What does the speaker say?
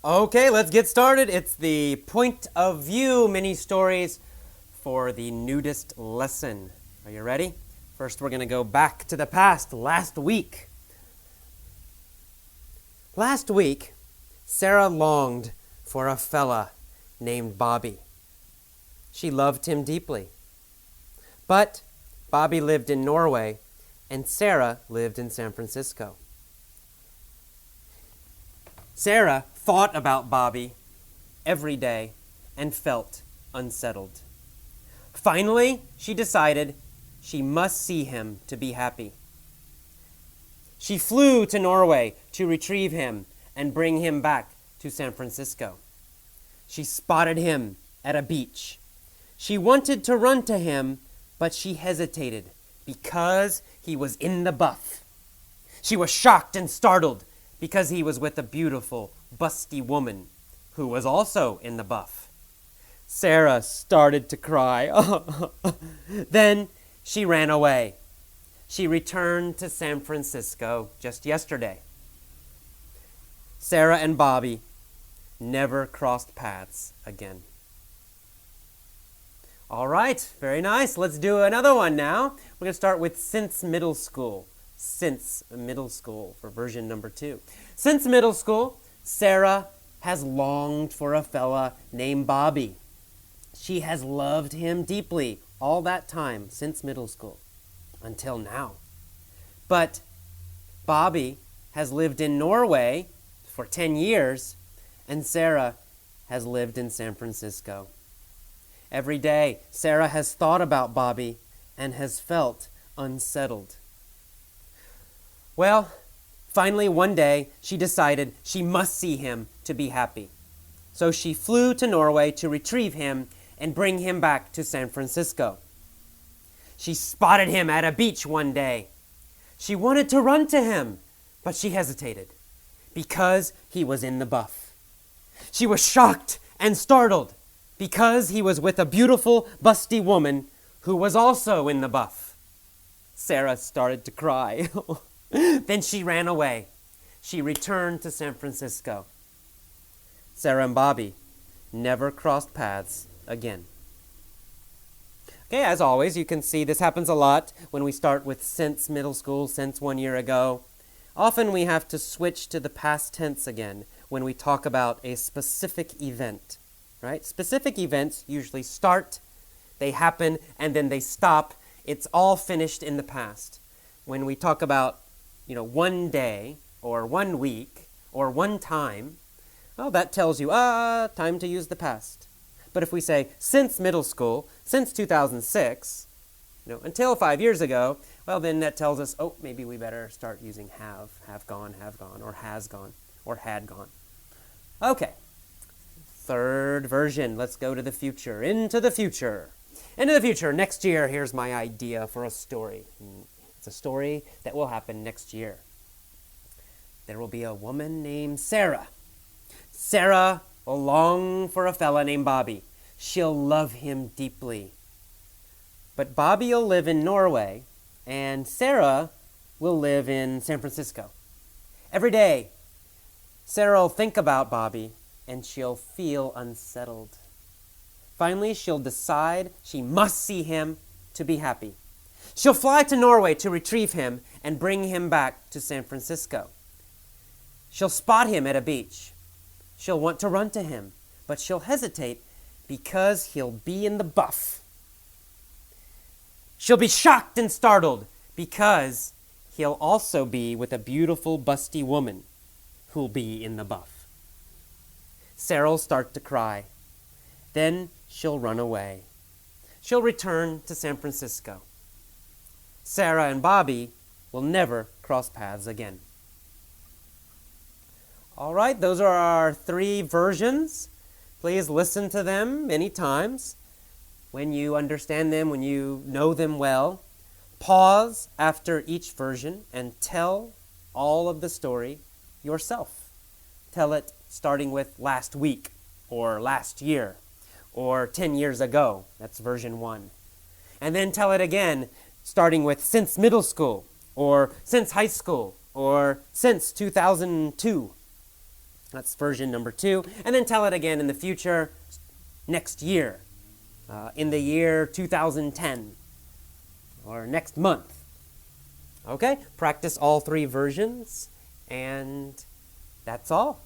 Okay, let's get started. It's the point of view mini stories for the Nudist lesson. Are you ready? First, we're going to go back to the past, last week. Last week, Sarah longed for a fella named Bobby. She loved him deeply. But Bobby lived in Norway, and Sarah lived in San Francisco. Sarah thought about Bobby every day and felt unsettled. Finally, she decided she must see him to be happy. She flew to Norway to retrieve him and bring him back to San Francisco. She spotted him at a beach. She wanted to run to him, but she hesitated because he was in the buff. She was shocked and startled because he was with a beautiful, busty woman who was also in the buff. Sarah started to cry. Then she ran away. She returned to San Francisco just yesterday. Sarah and Bobby never crossed paths again. All right, very nice. Let's do another one now. We're going to start with since middle school. Since middle school for version number 2. Since middle school, Sarah has longed for a fella named Bobby. She has loved him deeply all that time since middle school, until now. But Bobby has lived in Norway for 10 years, and Sarah has lived in San Francisco. Every day, Sarah has thought about Bobby and has felt unsettled. Well, finally one day, she decided she must see him to be happy. So she flew to Norway to retrieve him and bring him back to San Francisco. She spotted him at a beach one day. She wanted to run to him, but she hesitated because he was in the buff. She was shocked and startled because he was with a beautiful, busty woman who was also in the buff. Sarah started to cry. Then she ran away. She returned to San Francisco. Sarah and Bobby never crossed paths again. Okay, as always, you can see this happens a lot when we start with since middle school, since 1 year ago. Often we have to switch to the past tense again when we talk about a specific event, right? Specific events usually start, they happen, and then they stop. It's all finished in the past. When we talk about one day, or 1 week, or one time, well, that tells you, time to use the past. But if we say, since middle school, since 2006, until 5 years ago, well, then that tells us, maybe we better start using have gone, or has gone, or had gone. Okay, third version. Let's go to the future, into the future. Into the future, next year, here's my idea for a story. It's a story that will happen next year. There will be a woman named Sarah. Sarah will long for a fella named Bobby. She'll love him deeply. But Bobby will live in Norway, and Sarah will live in San Francisco. Every day, Sarah will think about Bobby, and she'll feel unsettled. Finally, she'll decide she must see him to be happy. She'll fly to Norway to retrieve him and bring him back to San Francisco. She'll spot him at a beach. She'll want to run to him, but she'll hesitate because he'll be in the buff. She'll be shocked and startled because he'll also be with a beautiful, busty woman who'll be in the buff. Sarah'll start to cry. Then she'll run away. She'll return to San Francisco. Sarah and Bobby will never cross paths again. All right, those are our 3 versions. Please listen to them many times. When you understand them, when you know them well, pause after each version and tell all of the story yourself. Tell it starting with last week, or last year, or 10 years ago. That's version 1. And then tell it again starting with since middle school, or since high school, or since 2002. That's version number 2. And then tell it again in the future, next year, in the year 2010, or next month. Okay? Practice all 3 versions, and that's all.